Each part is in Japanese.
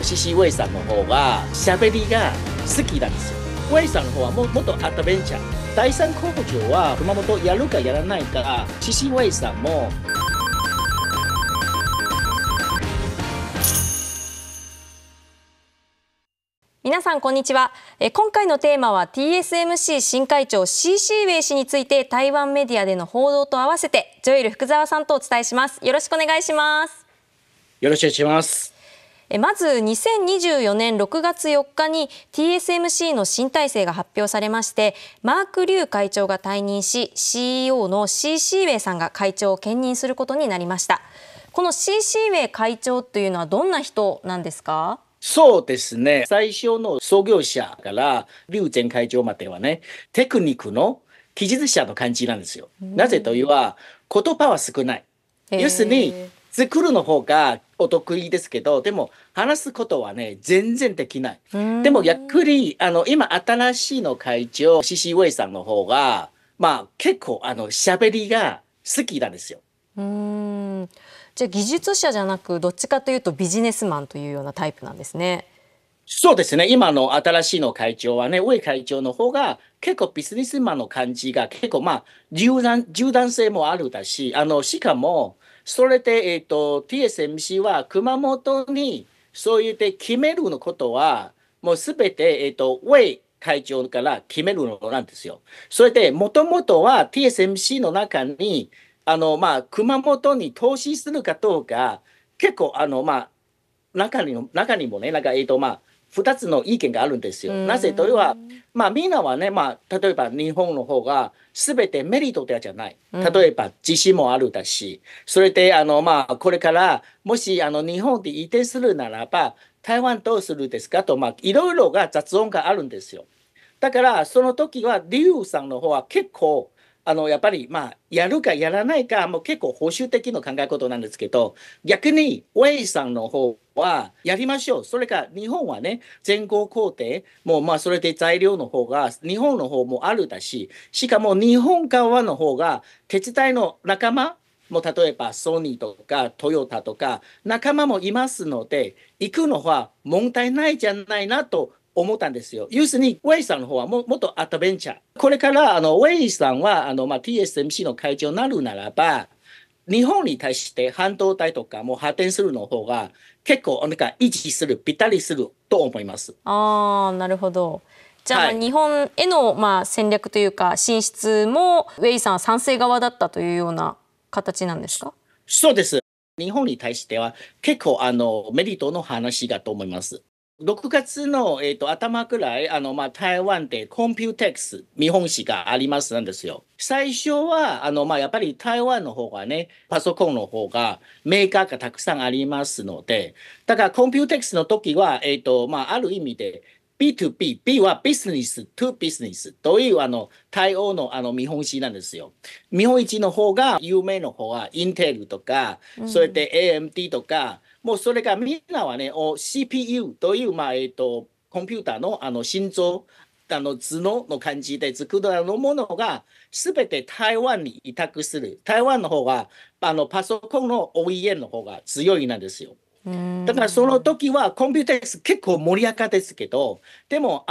シシウェイさんの方が喋りが好きなんですよ。ウェイさんの方はもっとアドベンチャー。第三工場は熊本やるかやらないか、シシウェイさんも。皆さんこんにちは。今回のテーマは TSMC 新会長 C.C. ウェイ氏について台湾メディアでの報道と合わせてジョエル福澤さんとお伝えします。よろしくお願いします。よろしくお願いします。まず2024年6月4日に TSMC の新体制が発表されまして、マーク・リュウ会長が退任し CEO の C.C. ウェイさんが会長を兼任することになりました。この C.C. ウェイ会長というのはどんな人なんですか？そうですね。最初の創業者から劉前会長まではね、テクニックの技術者の感じなんですよ。なぜというと、言葉は少ない。要するに、作るの方がお得意ですけど、でも話すことはね、全然できない。でも逆に、今新しいの会長、シシウェイさんの方が、結構、喋りが好きなんですよ。じゃあ技術者じゃなくどっちかというとビジネスマンというようなタイプなんですね。そうですね。今の新しいの会長はね、上会長の方が結構ビジネスマンの感じが結構柔軟性もあるだし、しかも、それで、TSMC は熊本にそう言って決めるのことは、もうすべて、上会長から決めるのなんですよ。それで、もともとは TSMC の中に、熊本に投資するかどうか、結構、中にもね、2つの意見があるんですよ。なぜというと、みんなはね、例えば日本の方が全てメリットじゃない。例えば、自信もあるだし、それで、これから、もし、日本で移転するならば、台湾どうするですかと、いろいろが雑音があるんですよ。だから、その時は、リュウさんの方は結構、やっぱり、やるかやらないか、もう結構保守的な考え方なんですけど、逆に、ウェイさんの方は、やりましょう。それから、日本はね、全校工程、もう、それで材料の方が、日本の方もあるだし、しかも、日本側の方が、手伝いの仲間、もう例えばソニーとかトヨタとか仲間もいますので、行くのは問題ないじゃないなと思ったんですよ。要するに、ウェイさんの方はもっとアドベンチャー。これからウェイさんはTSMC の会長になるならば、日本に対して半導体とかも発展するの方が結構維持する、ぴったりすると思います。なるほど。じゃあ、日本への戦略というか進出もウェイさんは賛成側だったというような形なんですか？そうです。日本に対しては結構メリットの話だと思います。6月の、頭くらい、台湾でコンピューテックス、見本市がありますなんですよ。最初は、やっぱり台湾の方がね、パソコンの方がメーカーがたくさんありますので、だからコンピューテックスの時は、ある意味で、B2B、B はビジネス to ビジネスという対応の見本市なんですよ。見本市の方が有名の方はインテルとか、それで AMD とか、もうそれがみんなはね、CPU という、コンピューターの心臓、頭脳の感じで作るものが、すべて台湾に委託する。台湾の方が、パソコンの OEM の方が強いなんですよ。だからその時はコンピューター結構盛り上がったですけど、でも、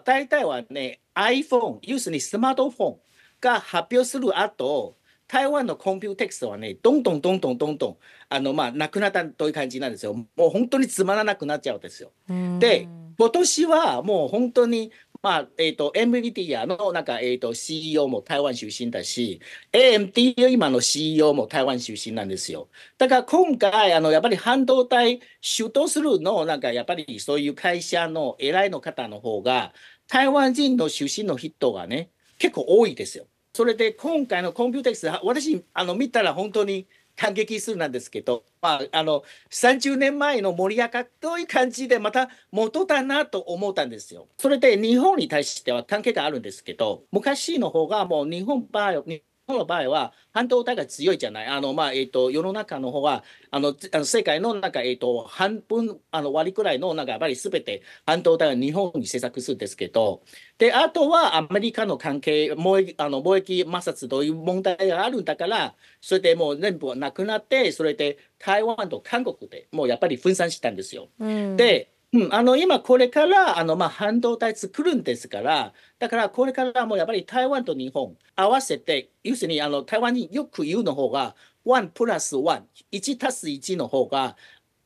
大体はね、iPhone、要するにスマートフォンが発表する後、台湾のコンピューターはね、どんどんどんどんどんどん、なくなったという感じなんですよ。もう本当につまらなくなっちゃうんですよ。で、今年はもう本当に、NVIDIA のCEO も台湾出身だし、AMD 今の CEO も台湾出身なんですよ。だから今回、やっぱり半導体主導するの、やっぱりそういう会社の偉いの方の方が、台湾人の出身の人がね、結構多いですよ。それで今回のコンピューター私、見たら本当に感激するなんですけど、30年前の盛り上がったい感じでまた元だなと思ったんですよ。それで日本に対しては関係があるんですけど、昔の方がもう日本本の場合は半導体が強いじゃない。世の中の方は、世界の半分、割くらいの、やっぱりすべて半導体は日本に製作するんですけど、で、あとはアメリカの関係、貿易摩擦という問題があるんだから、それでもう全部なくなって、それで台湾と韓国でもうやっぱり分散したんですよ。うん、で、今これから半導体作るんですから、だからこれからもうやっぱり台湾と日本合わせて、要するに台湾によく言うの方が、1プラス1、1足す1の方が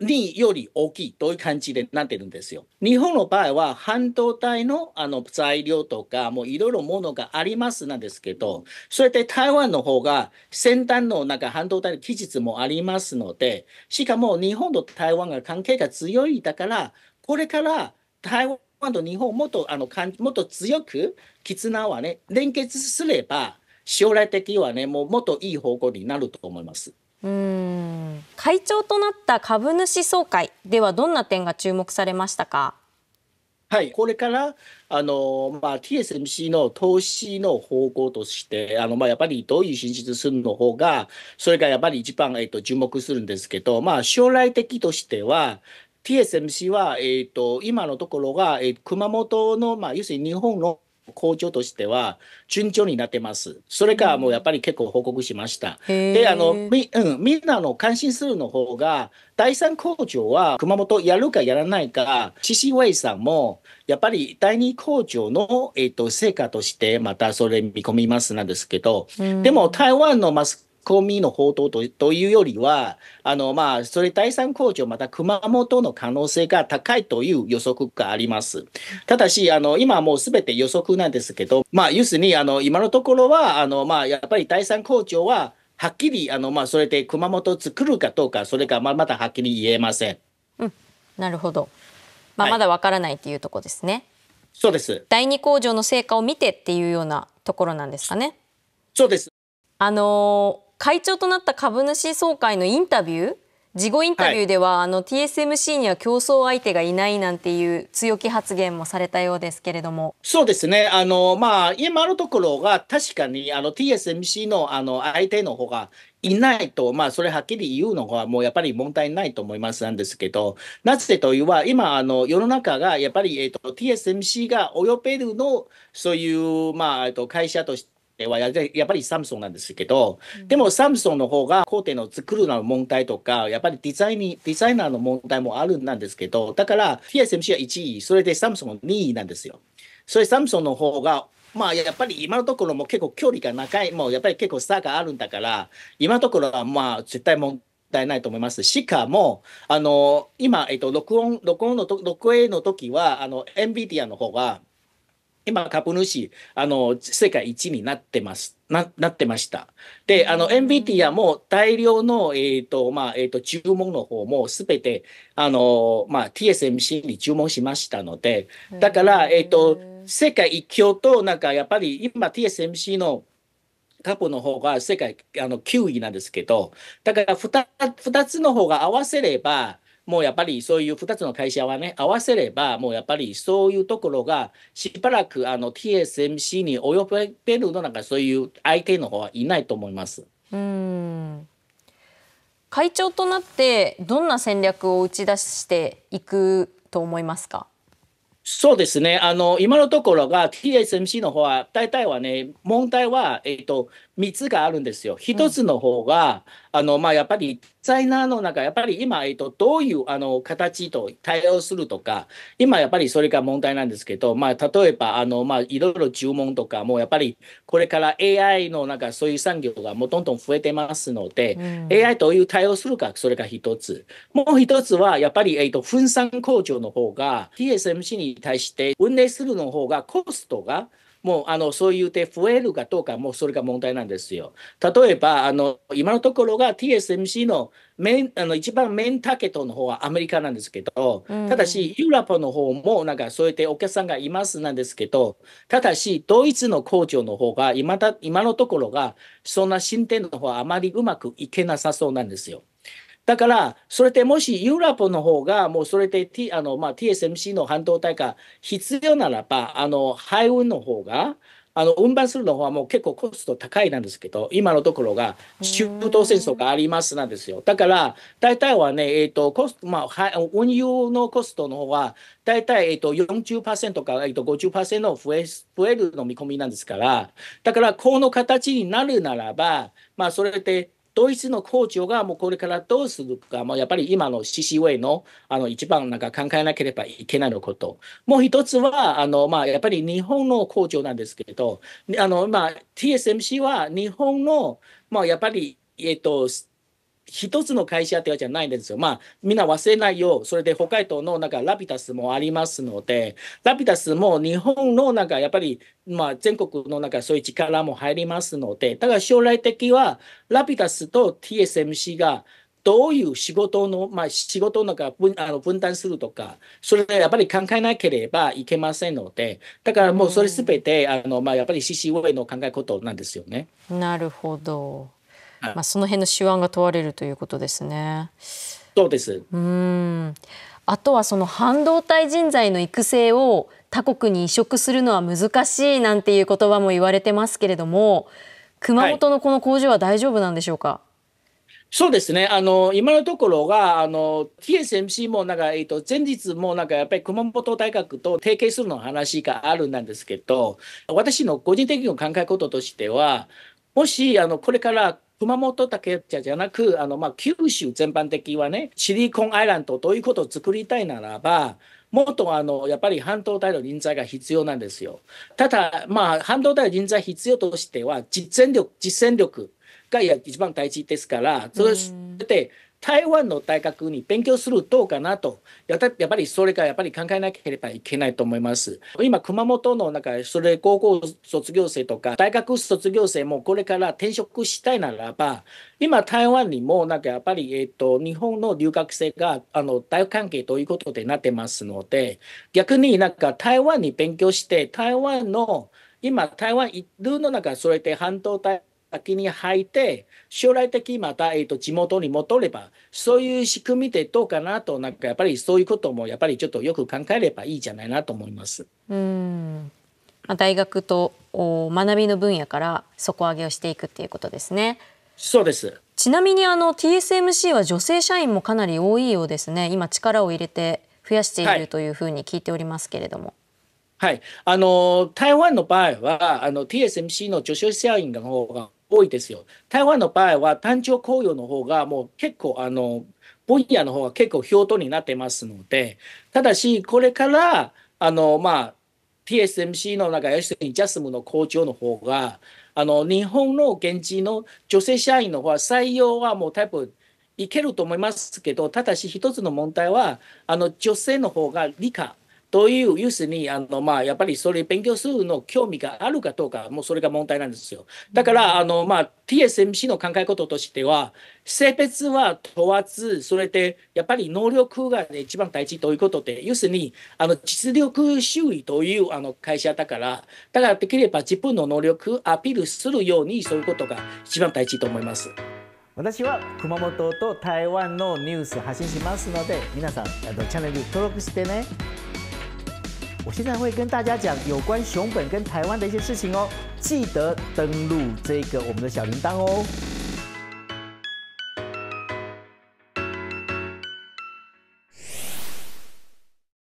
2より大きいという感じでなってるんですよ。日本の場合は半導体の材料とかもういろいろものがありますなんですけど、それで台湾の方が先端の半導体の技術もありますので、しかも日本と台湾が関係が強いだから、これから台湾と日本もっと強く絆はね、連結すれば、将来的にはね、もっといい方向になると思います。会長となった株主総会ではどんな点が注目されましたか？はい、これからTSMC の投資の方向として、やっぱりどういう進出するの方が、それがやっぱり一番、注目するんですけど、将来的としては、TSMC は、今のところが、熊本の、要するに日本の工場としては順調になってます。それからもうやっぱり結構報告しました。で、みんなの関心するの方が、第三工場は熊本やるかやらないか、シシウェイさんも、やっぱり第二工場の、成果として、またそれ見込みますなんですけど、でも台湾のマスコミの報道というよりは、それ第三工場、また熊本の可能性が高いという予測があります。ただし、今はもうすべて予測なんですけど、要するに、今のところは、やっぱり第三工場は、はっきり、それで熊本を作るかどうか、それがまだはっきり言えません。なるほど。まだわからないっていうところですね。そうです。第二工場の成果を見てっていうようなところなんですかね。そうです。会長となった株主総会のインタビュー、事後インタビューでは、TSMC には競争相手がいないなんていう強気発言もされたようですけれども。そうですね。今のところが確かにTSMC の相手の方がいないと、それはっきり言うのはもうやっぱり問題ないと思いますなんですけど、なぜというは、今世の中がやっぱり、TSMC が及べるの、そういう、会社として、やっぱりサムソンなんですけど、でもサムソンの方が工程の作るの問題とか、やっぱりデザイナーの問題もあるんですけど、だから TSMC は1位、それでサムソン2位なんですよ。それサムソンの方が、やっぱり今のところも結構距離が長い、もうやっぱり結構差があるんだから、今のところは絶対問題ないと思います。しかも、今、録音の時は、NVIDIA の方が、今、株主、世界一になってます。なってました。で、NVIDIA も大量の、注文の方もすべて、TSMC に注文しましたので、だから、世界一強と、やっぱり今 TSMC の株の方が世界9位なんですけど、だから2つの方が合わせれば、もうやっぱりそういう2つの会社はね、合わせれば、もうやっぱりそういうところがしばらくTSMC に及べるのそういう相手の方はいないと思います。会長となってどんな戦略を打ち出していくと思いますか？そうですね。今のところが TSMC の方は、大体はね、問題は、3つがあるんですよ。1つの方が、やっぱり、デザイナーのやっぱり今、どういう形と対応するとか、今、やっぱりそれが問題なんですけど、例えば、いろいろ注文とかも、やっぱり、これから AI のそういう産業がもうどんどん増えてますので、AI どういう対応するか、それが1つ。もう1つは、やっぱり、分散工場の方が、TSMC に対して運営するの方がコストがもうそういうて増えるかどうかもうそれが問題なんですよ。例えば今のところが TSMC の一番メインターゲットの方はアメリカなんですけど、ただしユーロッパの方もそうやってお客さんがいますなんですけど、ただしドイツの工場の方が今のところがそんな進展の方はあまりうまくいけなさそうなんですよ。だから、それでもしユーロッパの方が、もうそれで、TSMC の半導体が必要ならば、海運の方が、運搬するのはもう結構コスト高いなんですけど、今のところが中東戦争がありますなんですよ。だから、大体はね、コスト、運輸のコストの方は、大体、40%から、50%増えるの見込みなんですから、だから、この形になるならば、それで、ドイツの工場がもうこれからどうするか、もうやっぱり今の CCWay の一番なんか考えなければいけないのこと。もう一つは、やっぱり日本の工場なんですけど、TSMC は日本の、やっぱり、一つの会社ではじゃないんですよ。みんな忘れないよう、それで北海道のなんかラピダスもありますので、ラピダスも日本のなんかやっぱり、全国のなんかそういう力も入りますので、だから将来的はラピダスと TSMC がどういう仕事の、仕事のか分担するとか、それでやっぱり考えなければいけませんので、だからもうそれすべて、やっぱり CCWay の考えことなんですよね。なるほど。その辺の手腕が問われるということですね。そうです。あとはその半導体人材の育成を他国に移植するのは難しいなんていう言葉も言われてますけれども、熊本のこの工場は大丈夫なんでしょうか？そうですね。今のところが、TSMC もなんか、前日もなんかやっぱり熊本大学と提携するの話があるんですけど、私の個人的な考え事としては、もし、これから熊本だけじゃなく、九州全般的はね、シリコンアイランドということを作りたいならば、もっとやっぱり半導体の人材が必要なんですよ。ただ、半導体の人材必要としては、実践力が一番大事ですから、それで台湾の大学に勉強するどうかなと、やっぱりそれがやっぱり考えなければいけないと思います。今、熊本のなんか、それ高校卒業生とか、大学卒業生もこれから転職したいならば、今、台湾にもなんかやっぱり、日本の留学生が大関係ということでなってますので、逆になんか台湾に勉強して、台湾いるのなんか、それで半導体先に入って、将来的にまた、地元に戻れば、そういう仕組みでどうかなと、なんかやっぱりそういうこともやっぱりちょっとよく考えればいいじゃないなと思います。大学と学びの分野から底上げをしていくっていうことですね。そうです。ちなみにTSMC は女性社員もかなり多いようですね。今力を入れて増やしているというふうに聞いておりますけれども。はい、台湾の場合はTSMC の女性社員の方が多いですよ。台湾の場合は単調雇用の方がもう結構分野の方が結構標準になってますので、ただしこれからTSMC の中要するにジャスムの工場の方が日本の現地の女性社員の方は採用はもう多分いけると思いますけど、ただし一つの問題は女性の方が理科という要するにやっぱりそれ勉強するの興味があるかどうか、もうそれが問題なんですよ。だからTSMC の考え方としては、性別は問わず、それでやっぱり能力が、一番大事ということで、要するに実力主義という会社だから、できれば自分の能力アピールするように、そういうことが一番大事と思います。私は熊本と台湾のニュース発信しますので、皆さんチャンネル登録してね。我现在会跟大家讲有关熊本跟台湾的一些事情哦，记得登录这个我们的小铃铛哦。